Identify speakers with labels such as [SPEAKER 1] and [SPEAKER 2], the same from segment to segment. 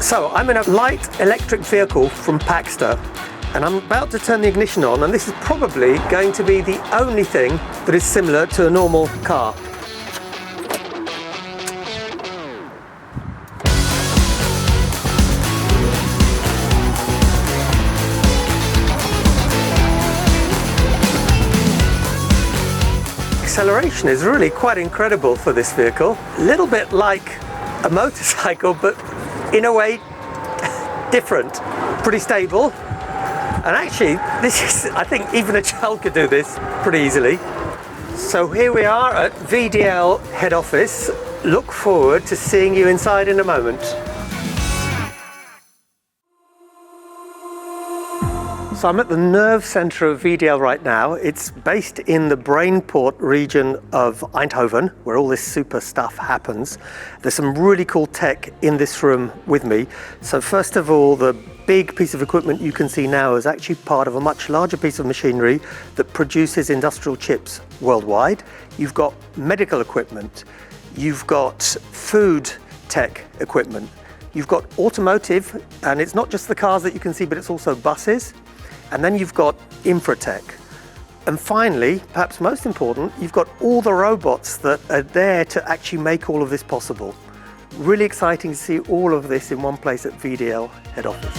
[SPEAKER 1] So I'm in a light electric vehicle from Paxter, and I'm about to turn the ignition on, and this is probably going to be the only thing that is similar to a normal car. Acceleration is really quite incredible for this vehicle. A little bit like a motorcycle, but in a way different. Pretty stable. And actually, this is, I think even a child could do this pretty easily. So here we are at VDL head office. Look forward to seeing you inside in a moment. So I'm at the nerve center of VDL right now. It's based in the Brainport region of Eindhoven, where all this super stuff happens. There's some really cool tech in this room with me. So first of all, the big piece of equipment you can see now is actually part of a much larger piece of machinery that produces industrial chips worldwide. You've got medical equipment, you've got food tech equipment, you've got automotive, and it's not just the cars that you can see, but it's also buses. And then you've got Infratech. And finally, perhaps most important, you've got all the robots that are there to actually make all of this possible. Really exciting to see all of this in one place at VDL head office.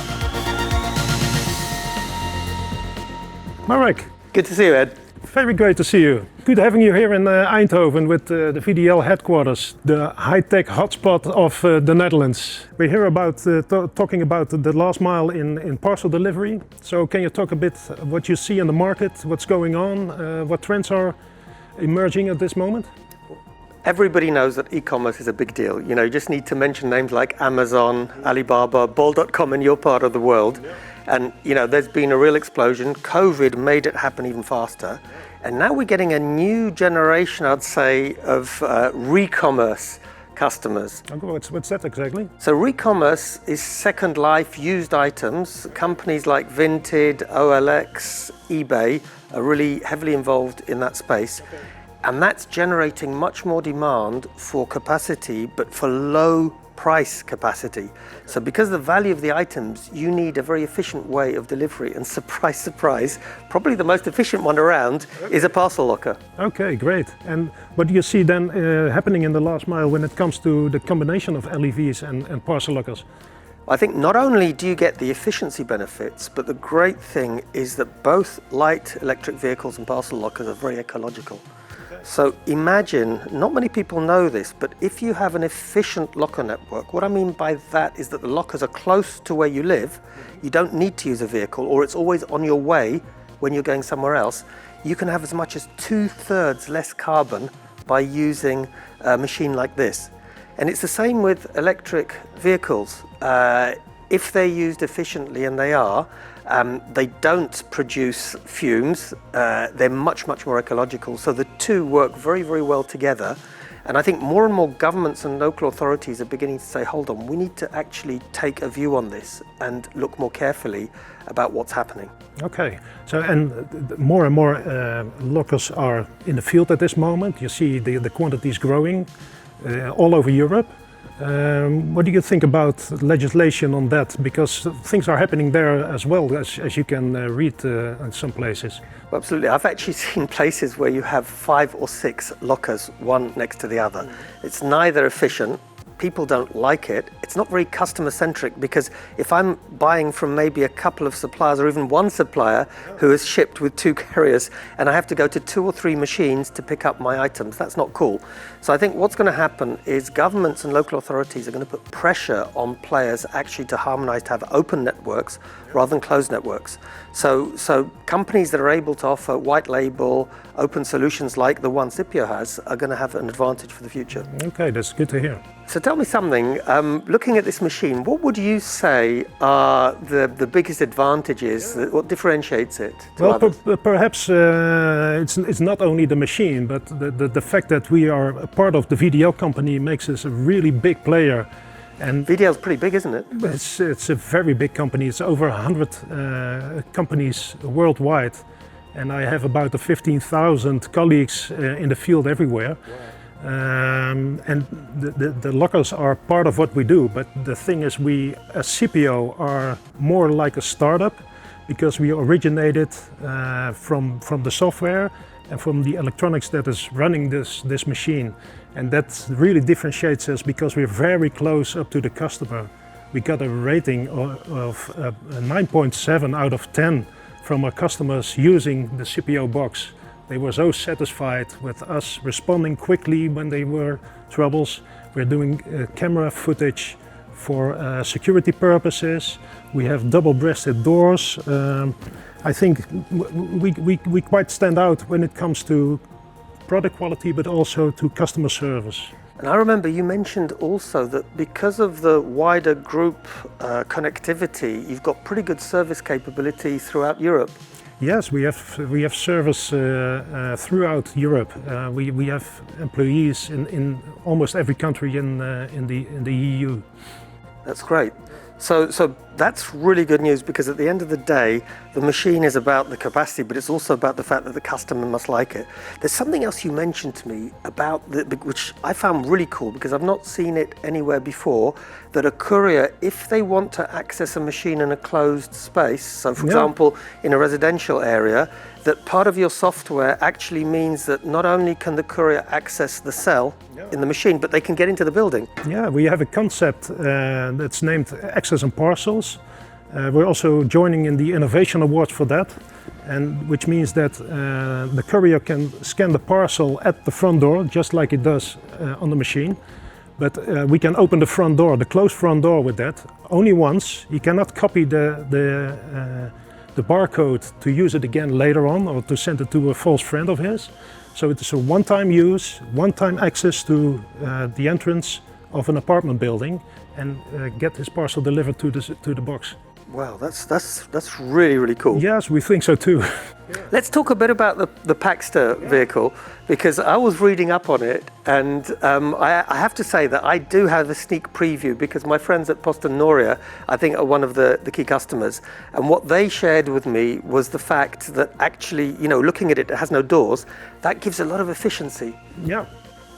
[SPEAKER 2] Marek.
[SPEAKER 1] Good to see you, Ed.
[SPEAKER 2] Very great to see you. Good having you here in Eindhoven with the VDL headquarters, the high-tech hotspot of the Netherlands. We're here about talking about the last mile in parcel delivery. So can you talk a bit what you see in the market, what's going on, what trends are emerging at this moment?
[SPEAKER 1] Everybody knows that e-commerce is a big deal. You know, you just need to mention names like Amazon, Alibaba, Bol.com in your part of the world. And you know, there's been a real explosion. COVID made it happen even faster. And now we're getting a new generation, I'd say, of re-commerce customers.
[SPEAKER 2] What's that exactly?
[SPEAKER 1] So re-commerce is second life used items. Companies like Vinted, OLX, eBay are really heavily involved in that space. And that's generating much more demand for capacity, but for low price capacity. So because of the value of the items, you need a very efficient way of delivery. And surprise, surprise, probably the most efficient one around is a parcel locker.
[SPEAKER 2] Okay, great. And what do you see then happening in the last mile when it comes to the combination of LEVs and parcel lockers?
[SPEAKER 1] I think not only do you get the efficiency benefits, but the great thing is that both light electric vehicles and parcel lockers are very ecological. So imagine, not many people know this, but if you have an efficient locker network, what I mean by that is that the lockers are close to where you live, you don't need to use a vehicle, or it's always on your way when you're going somewhere else. You can have as much as 2/3 less carbon by using a machine like this. And it's the same with electric vehicles. If they're used efficiently, and they are, they don't produce fumes. They're much, much more ecological. So the two work very, very well together. And I think more and more governments and local authorities are beginning to say, hold on, we need to actually take a view on this and look more carefully about what's happening.
[SPEAKER 2] Okay, so and more lockers are in the field at this moment. You see the quantities growing all over Europe. What do you think about legislation on that? Because things are happening there as well, as you can read in some places.
[SPEAKER 1] Well, absolutely. I've actually seen places where you have 5 or 6 lockers, one next to the other. It's neither efficient. People don't like it. It's not very customer centric, because if I'm buying from maybe a couple of suppliers or even one supplier who is shipped with 2 carriers, and I have to go to 2 or 3 machines to pick up my items, that's not cool. So I think what's going to happen is governments and local authorities are going to put pressure on players actually to harmonize, to have open networks rather than closed networks. So companies that are able to offer white label, open solutions like the one Scipio has are going to have an advantage for the future.
[SPEAKER 2] Okay, that's good to hear.
[SPEAKER 1] So tell me something, looking at this machine, what would you say are the biggest advantages, what differentiates it to others?
[SPEAKER 2] Perhaps it's not only the machine, but the fact that we are a part of the VDL company makes us a really big player. And
[SPEAKER 1] VDL's pretty big, isn't it?
[SPEAKER 2] It's a very big company. It's over 100 companies worldwide. And I have about 15,000 colleagues in the field everywhere. And the lockers are part of what we do, but the thing is we as CPO are more like a startup because we originated from the software and from the electronics that is running this machine. And that really differentiates us because we're very close up to the customer. We got a rating of 9.7 out of 10 from our customers using the CPO box. They were so satisfied with us responding quickly when there were troubles. We're doing camera footage for security purposes. We have double-breasted doors. I think we quite stand out when it comes to product quality, but also to customer service.
[SPEAKER 1] And I remember you mentioned also that because of the wider group connectivity, you've got pretty good service capability throughout Europe.
[SPEAKER 2] Yes, we have service throughout Europe. We have employees in almost every country in the EU.
[SPEAKER 1] That's great. So that's really good news because at the end of the day, the machine is about the capacity, but it's also about the fact that the customer must like it. There's something else you mentioned to me about which I found really cool because I've not seen it anywhere before, that a courier, if they want to access a machine in a closed space, so for example, in a residential area, that part of your software actually means that not only can the courier access the cell in the machine, but they can get into the building.
[SPEAKER 2] Yeah, we have a concept that's named Access and Parcels. We're also joining in the Innovation Awards for that, and which means that the courier can scan the parcel at the front door, just like it does on the machine. But we can open the front door, the closed front door with that, only once. He cannot copy the barcode to use it again later on or to send it to a false friend of his. So it's a one-time use, one-time access to the entrance of an apartment building and get his parcel delivered to the box.
[SPEAKER 1] Wow, that's really, really cool.
[SPEAKER 2] Yes, we think so too.
[SPEAKER 1] Let's talk a bit about the Paxter vehicle because I was reading up on it and I have to say that I do have a sneak preview because my friends at Posten Noria, I think, are one of the key customers, and what they shared with me was the fact that actually, you know, looking at it, it has no doors. That gives a lot of efficiency.
[SPEAKER 2] Yeah.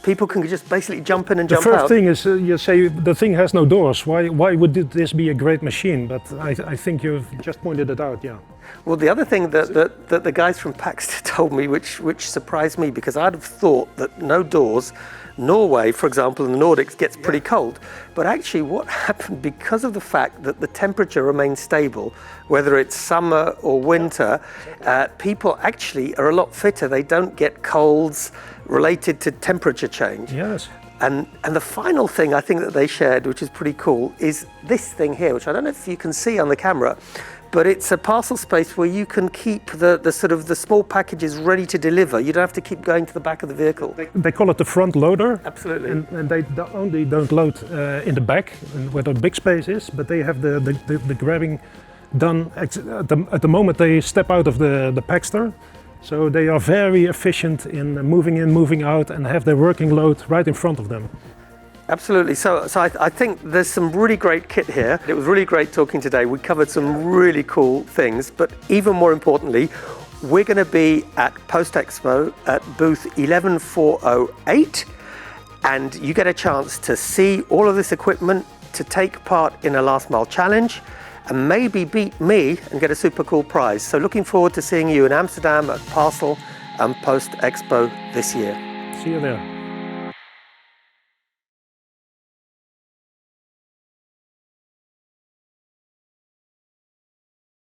[SPEAKER 1] People can just basically jump in and jump out.
[SPEAKER 2] The first thing is you say the thing has no doors. Why would this be a great machine? But I think you've just pointed it out, yeah.
[SPEAKER 1] Well, the other thing that the guys from Paxter told me, which surprised me, because I'd have thought that no doors, Norway, for example, in the Nordics gets pretty cold. But actually what happened, because of the fact that the temperature remains stable, whether it's summer or winter, people actually are a lot fitter. They don't get colds related to temperature change.
[SPEAKER 2] Yes.
[SPEAKER 1] And the final thing I think that they shared, which is pretty cool, is this thing here, which I don't know if you can see on the camera, but it's a parcel space where you can keep the sort of the small packages ready to deliver. You don't have to keep going to the back of the vehicle.
[SPEAKER 2] They call it the front loader.
[SPEAKER 1] Absolutely.
[SPEAKER 2] And they only don't load in the back where the big space is, but they have the grabbing done at the moment they step out of the Paxter. So they are very efficient in moving in, moving out, and have their working load right in front of them.
[SPEAKER 1] Absolutely. So I think there's some really great kit here. It was really great talking today. We covered some really cool things, but even more importantly, we're going to be at Post Expo at booth 11408, and you get a chance to see all of this equipment, to take part in a last mile challenge, and maybe beat me and get a super cool prize. So looking forward to seeing you in Amsterdam at Parcel and Post Expo this year.
[SPEAKER 2] See you there.